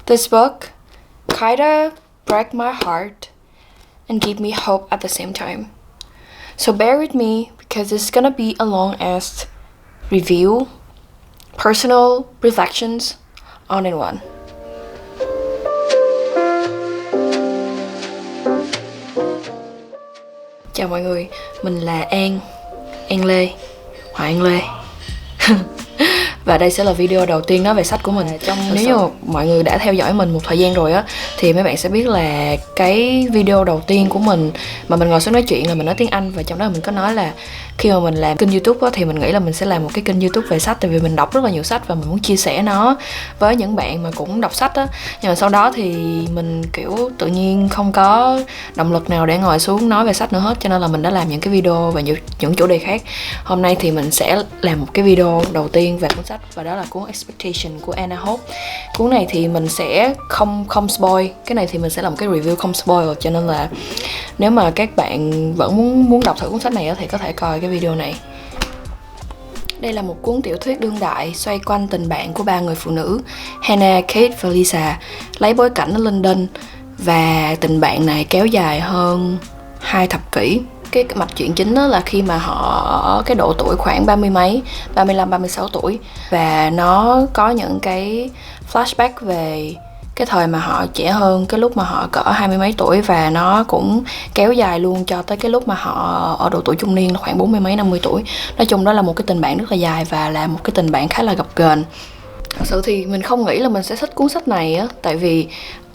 This book kinda broke my heart and gave me hope at the same time. So bear with me because it's gonna be a long ass review, personal reflections, all in one. Chào mọi người, mình là An Lê, Hoàng An Lê. Và đây sẽ là video đầu tiên nói về sách của mình. Nếu như mọi người đã theo dõi mình một thời gian rồi á thì mấy bạn sẽ biết là cái video đầu tiên của mình mà mình ngồi xuống nói chuyện là mình nói tiếng Anh. Và trong đó mình có nói là khi mà mình làm kênh YouTube á, thì mình nghĩ là mình sẽ làm một cái kênh YouTube về sách. Tại vì mình đọc rất là nhiều sách và mình muốn chia sẻ nó với những bạn mà cũng đọc sách á. Nhưng mà sau đó thì mình kiểu tự nhiên không có động lực nào để ngồi xuống nói về sách nữa hết. Cho nên là mình đã làm những cái video về những chủ đề khác. Hôm nay thì mình sẽ làm một cái video đầu tiên về cuốn sách, và đó là cuốn Expectation của Anna Hope. Cuốn này thì mình sẽ không spoil. Cái này thì mình sẽ làm một cái review không spoil, cho nên là nếu mà các bạn vẫn muốn đọc thử cuốn sách này thì có thể coi cái video này. Đây là một cuốn tiểu thuyết đương đại xoay quanh tình bạn của ba người phụ nữ Hannah, Kate và Lisa, lấy bối cảnh ở London, và tình bạn này kéo dài hơn 2 thập kỷ. Cái mạch chuyện chính đó là khi mà họ ở cái độ tuổi khoảng 30 mấy, 35, 36 tuổi. Và nó có những cái flashback về cái thời mà họ trẻ hơn, cái lúc mà họ cỡ 20 mấy tuổi. Và nó cũng kéo dài luôn cho tới cái lúc mà họ ở độ tuổi trung niên, khoảng 40 mấy, 50 tuổi. Nói chung đó là một cái tình bạn rất là dài và là một cái tình bạn khá là gập ghềnh. Thật sự thì mình không nghĩ là mình sẽ thích cuốn sách này á. Tại vì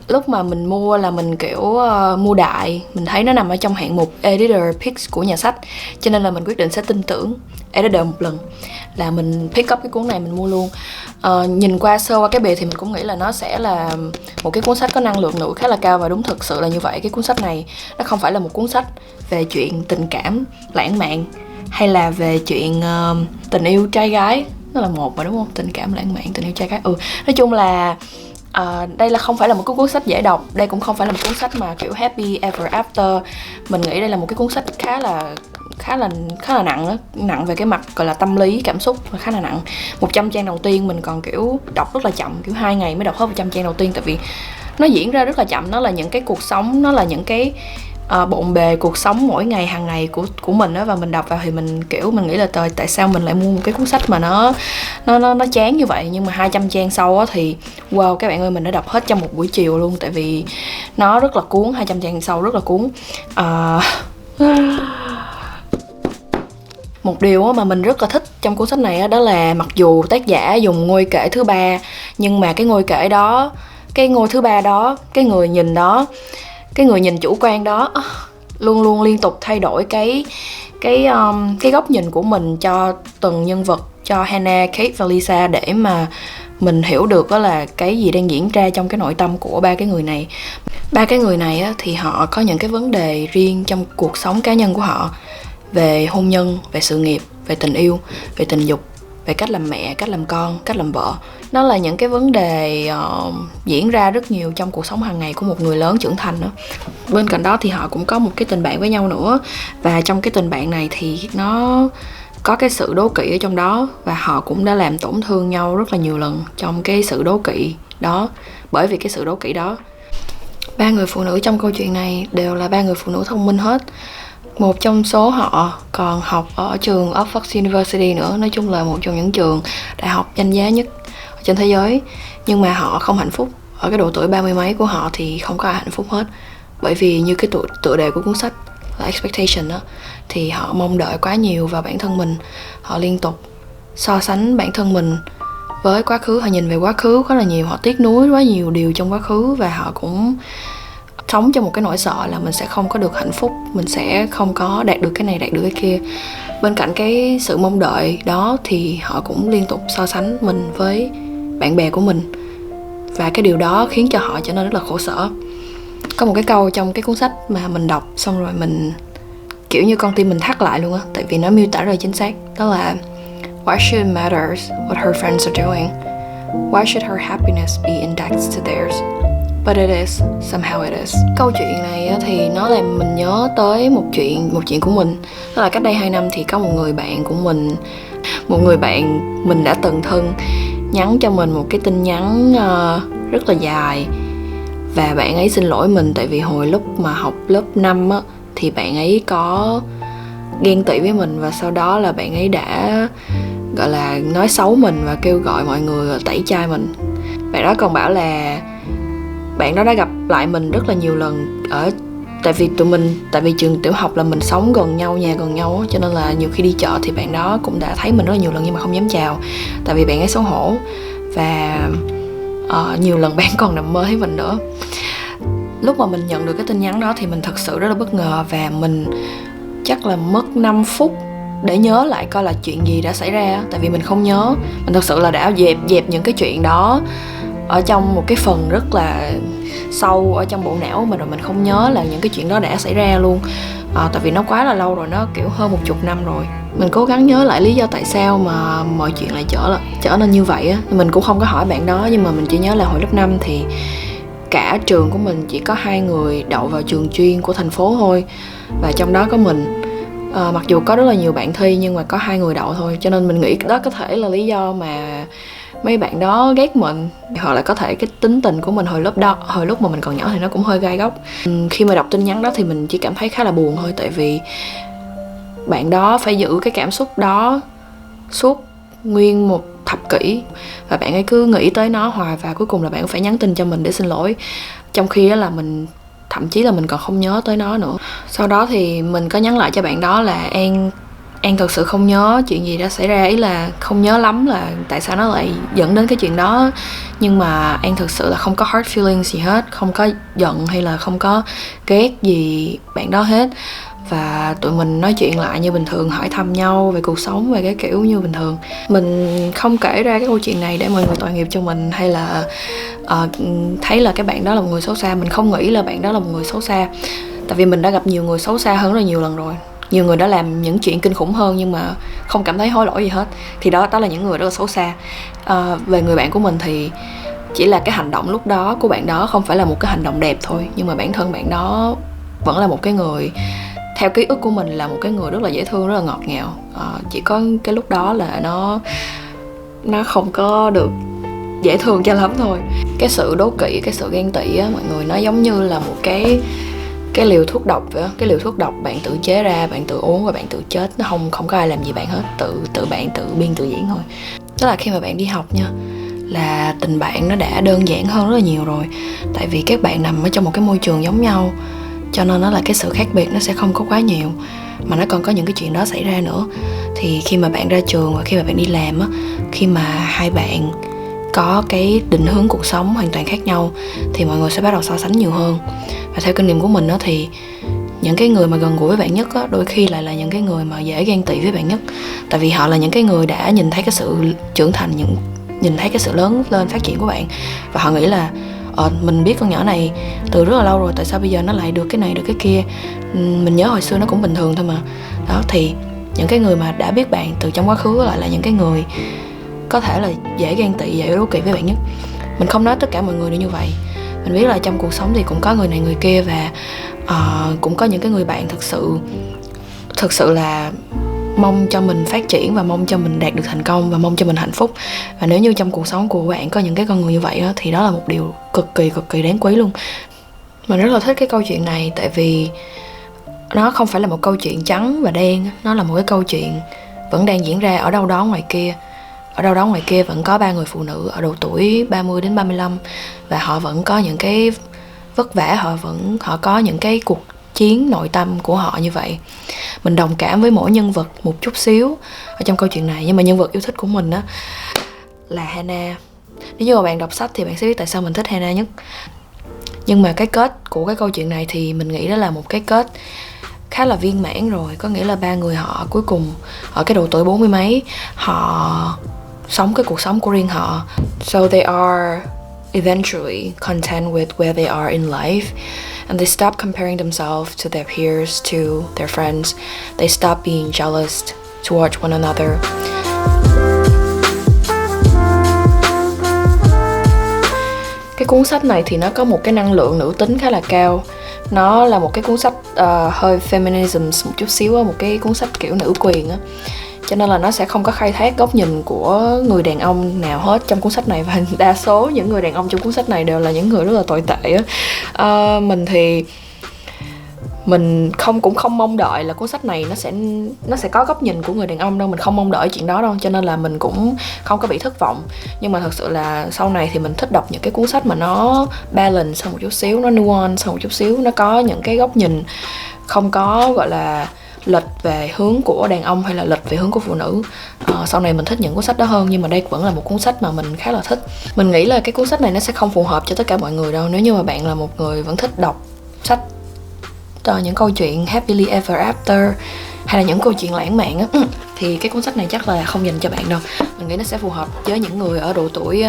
lúc mà mình mua là mình kiểu mua đại, mình thấy nó nằm ở trong hạng mục Editor Picks của nhà sách, cho nên là mình quyết định sẽ tin tưởng Editor một lần, là mình pick up cái cuốn này mình mua luôn. Nhìn sơ qua cái bìa thì mình cũng nghĩ là nó sẽ là một cái cuốn sách có năng lượng nữ khá là cao, và đúng thực sự là như vậy. Cái cuốn sách này nó không phải là một cuốn sách về chuyện tình cảm lãng mạn hay là về chuyện tình yêu trai gái. Nó là một mà, đúng không? Tình cảm lãng mạn, tình yêu trai gái. Nói chung là đây là không phải là một cái cuốn sách dễ đọc. Đây cũng không phải là một cuốn sách mà kiểu happy ever after. Mình nghĩ đây là một cái cuốn sách khá là nặng đó. Nặng về cái mặt gọi là tâm lý, cảm xúc, khá là nặng. 100 trang đầu tiên mình còn kiểu đọc rất là chậm, kiểu 2 ngày mới đọc hết 100 trang đầu tiên. Tại vì nó diễn ra rất là chậm. Nó là những cái cuộc sống, nó là những cái bộn bề cuộc sống mỗi ngày hàng ngày của mình đó. Và mình đọc vào thì mình nghĩ là tại sao mình lại mua một cái cuốn sách mà nó chán như vậy. Nhưng mà 200 trang sau á thì wow các bạn ơi, mình đã đọc hết trong một buổi chiều luôn. Tại vì nó rất là cuốn, 200 trang sau rất là cuốn. Một điều mà mình rất là thích trong cuốn sách này đó là mặc dù tác giả dùng ngôi kể thứ ba, nhưng mà cái ngôi kể đó, cái ngôi thứ ba đó, cái người nhìn đó, cái người nhìn chủ quan đó luôn luôn liên tục thay đổi cái góc nhìn của mình cho từng nhân vật, cho Hannah, Kate và Lisa, để mà mình hiểu được đó là cái gì đang diễn ra trong cái nội tâm của ba cái người này. Ba cái người này thì họ có những cái vấn đề riêng trong cuộc sống cá nhân của họ, về hôn nhân, về sự nghiệp, về tình yêu, về tình dục, về cách làm mẹ, cách làm con, cách làm vợ. Nó là những cái vấn đề diễn ra rất nhiều trong cuộc sống hàng ngày của một người lớn trưởng thành đó. Bên cạnh đó thì họ cũng có một cái tình bạn với nhau nữa. Và trong cái tình bạn này thì nó có cái sự đố kỵ ở trong đó. Và họ cũng đã làm tổn thương nhau rất là nhiều lần trong cái sự đố kỵ đó. Bởi vì cái sự đố kỵ đó, ba người phụ nữ trong câu chuyện này đều là ba người phụ nữ thông minh hết. Một trong số họ còn học ở trường Oxford University nữa. Nói chung là một trong những trường đại học danh giá nhất trên thế giới. Nhưng mà họ không hạnh phúc. Ở cái độ tuổi 30 mấy của họ thì không có ai hạnh phúc hết. Bởi vì như cái tựa đề của cuốn sách là Expectation đó, thì họ mong đợi quá nhiều vào bản thân mình. Họ liên tục so sánh bản thân mình với quá khứ. Họ nhìn về quá khứ rất là nhiều. Họ tiếc nuối quá nhiều điều trong quá khứ. Và họ cũng sống trong một cái nỗi sợ là mình sẽ không có được hạnh phúc, mình sẽ không có đạt được cái này, đạt được cái kia. Bên cạnh cái sự mong đợi đó thì họ cũng liên tục so sánh mình với bạn bè của mình. Và cái điều đó khiến cho họ trở nên rất là khổ sở. Có một cái câu trong cái cuốn sách mà mình đọc xong rồi mình kiểu như con tim mình thắt lại luôn á. Tại vì nó miêu tả rất là chính xác. Đó là why should it matters what her friends are doing? Why should her happiness be indexed to theirs? But it is, somehow it is. Câu chuyện này thì nó làm mình nhớ tới một chuyện của mình. Đó là cách đây 2 năm thì có một người bạn của mình, một người bạn mình đã từng thân, nhắn cho mình một cái tin nhắn rất là dài. Và bạn ấy xin lỗi mình tại vì hồi lúc mà học lớp 5 á, thì bạn ấy có ghen tị với mình. Và sau đó là bạn ấy đã gọi là nói xấu mình và kêu gọi mọi người tẩy chay mình. Bạn đó còn bảo là bạn đó đã gặp lại mình rất là nhiều lần ở tại vì trường tiểu học là mình sống gần nhau, nhà gần nhau, cho nên là nhiều khi đi chợ thì bạn đó cũng đã thấy mình rất là nhiều lần nhưng mà không dám chào tại vì bạn ấy xấu hổ. Và nhiều lần bạn còn nằm mơ với mình nữa. Lúc mà mình nhận được cái tin nhắn đó thì mình thật sự rất là bất ngờ, và mình chắc là mất 5 phút để nhớ lại coi là chuyện gì đã xảy ra. Tại vì mình không nhớ. Mình thật sự là đã dẹp những cái chuyện đó ở trong một cái phần rất là sâu ở trong bộ não của mình, rồi mình không nhớ là những cái chuyện đó đã xảy ra luôn. Tại vì nó quá là lâu rồi, nó kiểu hơn 10 năm rồi. Mình cố gắng nhớ lại lý do tại sao mà mọi chuyện lại trở nên như vậy á. Mình cũng không có hỏi bạn đó, nhưng mà mình chỉ nhớ là hồi lớp 5 thì cả trường của mình chỉ có 2 người đậu vào trường chuyên của thành phố thôi, và trong đó có mình. Mặc dù có rất là nhiều bạn thi nhưng mà có 2 người đậu thôi, cho nên mình nghĩ đó có thể là lý do mà mấy bạn đó ghét mình. Hoặc là có thể cái tính tình của mình hồi lúc mà mình còn nhỏ thì nó cũng hơi gai góc. Khi mà đọc tin nhắn đó thì mình chỉ cảm thấy khá là buồn thôi, tại vì bạn đó phải giữ cái cảm xúc đó suốt nguyên một thập kỷ, và bạn ấy cứ nghĩ tới nó hoài, và cuối cùng là bạn phải nhắn tin cho mình để xin lỗi, trong khi đó là mình thậm chí là mình còn không nhớ tới nó nữa. Sau đó thì mình có nhắn lại cho bạn đó là An thật sự không nhớ chuyện gì đã xảy ra, ý là không nhớ lắm là tại sao nó lại dẫn đến cái chuyện đó, nhưng mà An thực sự là không có hard feelings gì hết, không có giận hay là không có ghét gì bạn đó hết. Và tụi mình nói chuyện lại như bình thường, hỏi thăm nhau về cuộc sống, về cái kiểu như bình thường. Mình không kể ra cái câu chuyện này để mọi người tội nghiệp cho mình, hay là thấy là cái bạn đó là một người xấu xa. Mình không nghĩ là bạn đó là một người xấu xa, tại vì mình đã gặp nhiều người xấu xa hơn rất là nhiều lần rồi. Nhiều người đã làm những chuyện kinh khủng hơn nhưng mà không cảm thấy hối lỗi gì hết, thì đó là những người rất là xấu xa. Về người bạn của mình thì chỉ là cái hành động lúc đó của bạn đó không phải là một cái hành động đẹp thôi, nhưng mà bản thân bạn đó vẫn là một cái người, theo ký ức của mình, là một cái người rất là dễ thương, rất là ngọt ngào. Chỉ có cái lúc đó là nó không có được dễ thương cho lắm thôi. Cái sự đố kỵ, cái sự ghen tị á mọi người, nó giống như là một cái liều thuốc độc vậy á. Cái liều thuốc độc bạn tự chế ra, bạn tự uống và bạn tự chết. Nó không có ai làm gì bạn hết, tự bạn tự biên tự diễn thôi. Đó là khi mà bạn đi học nha, là tình bạn nó đã đơn giản hơn rất là nhiều rồi. Tại vì các bạn nằm ở trong một cái môi trường giống nhau, cho nên nó là cái sự khác biệt nó sẽ không có quá nhiều, mà nó còn có những cái chuyện đó xảy ra nữa. Thì khi mà bạn ra trường và khi mà bạn đi làm á, khi mà hai bạn có cái định hướng cuộc sống hoàn toàn khác nhau thì mọi người sẽ bắt đầu so sánh nhiều hơn. Và theo kinh nghiệm của mình á, thì những cái người mà gần gũi với bạn nhất á, đôi khi lại là những cái người mà dễ ghen tị với bạn nhất. Tại vì họ là những cái người đã nhìn thấy cái sự trưởng thành, nhìn thấy cái sự lớn lên phát triển của bạn, và họ nghĩ là mình biết con nhỏ này từ rất là lâu rồi, tại sao bây giờ nó lại được cái này được cái kia, mình nhớ hồi xưa nó cũng bình thường thôi mà. Đó, thì những cái người mà đã biết bạn từ trong quá khứ lại là những cái người có thể là dễ ghen tị, dễ đố kỵ với bạn nhất. Mình không nói tất cả mọi người đều như vậy. Mình biết là trong cuộc sống thì cũng có người này người kia, và cũng có những cái người bạn thực sự là mong cho mình phát triển và mong cho mình đạt được thành công và mong cho mình hạnh phúc. Và nếu như trong cuộc sống của bạn có những cái con người như vậy á, thì đó là một điều cực kỳ đáng quý luôn. Mình rất là thích cái câu chuyện này, tại vì nó không phải là một câu chuyện trắng và đen, nó là một cái câu chuyện vẫn đang diễn ra ở đâu đó ngoài kia. Ở đâu đó ngoài kia vẫn có 3 người phụ nữ ở độ tuổi 30 đến 35, và họ vẫn có những cái vất vả, họ có những cái cuộc chiến nội tâm của họ như vậy. Mình đồng cảm với mỗi nhân vật một chút xíu ở trong câu chuyện này, nhưng mà nhân vật yêu thích của mình á là Hannah. Nếu như mà bạn đọc sách thì bạn sẽ biết tại sao mình thích Hannah nhất. Nhưng mà cái kết của cái câu chuyện này thì mình nghĩ đó là một cái kết khá là viên mãn rồi. Có nghĩa là 3 người họ cuối cùng ở cái độ tuổi 40 mấy, họ sống cái cuộc sống của riêng họ. So they are eventually content with where they are in life, and they stop comparing themselves to their peers, to their friends. They stop being jealous towards one another. Cái cuốn sách này thì nó có một cái năng lượng nữ tính khá là cao. Nó là một cái cuốn sách hơi feminism một chút xíu á, một cái cuốn sách kiểu nữ quyền á. cho nên là nó sẽ không có khai thác góc nhìn của người đàn ông nào hết trong cuốn sách này. Và đa số những người đàn ông trong cuốn sách này đều là những người rất là tồi tệ á. Mình thì mình cũng không mong đợi là cuốn sách này nó sẽ có góc nhìn của người đàn ông đâu, mình không mong đợi chuyện đó đâu, cho nên là mình cũng không có bị thất vọng. Nhưng mà thật sự là sau này thì mình thích đọc những cái cuốn sách mà nó balance hơn một chút xíu, nó nuance hơn một chút xíu, nó có những cái góc nhìn không có gọi là lệch về hướng của đàn ông hay là lệch về hướng của phụ nữ. Sau này mình thích những cuốn sách đó hơn, nhưng mà đây vẫn là một cuốn sách mà mình khá là thích. Mình nghĩ là cái cuốn sách này nó sẽ không phù hợp cho tất cả mọi người đâu. Nếu như mà bạn là một người vẫn thích đọc sách những câu chuyện happily ever after hay là những câu chuyện lãng mạn á, thì cái cuốn sách này chắc là không dành cho bạn đâu. Mình nghĩ nó sẽ phù hợp với những người ở độ tuổi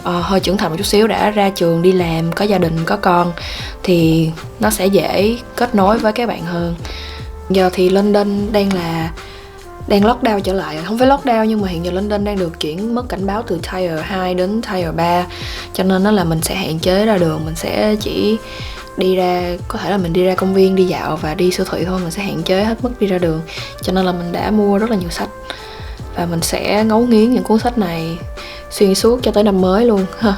hơi trưởng thành một chút xíu, đã ra trường đi làm, có gia đình, có con, thì nó sẽ dễ kết nối với các bạn hơn. Giờ thì London đang lockdown trở lại, không phải lockdown nhưng mà hiện giờ London đang được chuyển mức cảnh báo từ Tier 2 đến Tier 3, cho nên nó là mình sẽ hạn chế ra đường, mình sẽ chỉ đi ra, có thể là mình đi ra công viên, đi dạo và đi siêu thị thôi, mình sẽ hạn chế hết mức đi ra đường. Cho nên là mình đã mua rất là nhiều sách và mình sẽ ngấu nghiến những cuốn sách này xuyên suốt cho tới năm mới luôn ha.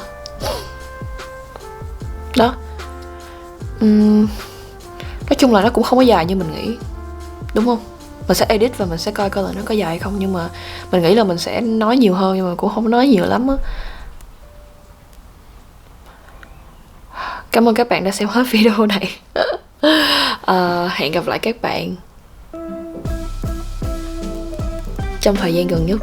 Đó. Nói chung là nó cũng không có dài như mình nghĩ, đúng không? Mình sẽ edit và mình sẽ coi là nó có dài không, nhưng mà mình nghĩ là mình sẽ nói nhiều hơn, nhưng mà cũng không nói nhiều lắm á. Cảm ơn các bạn đã xem hết video này. Hẹn gặp lại các bạn trong thời gian gần nhất.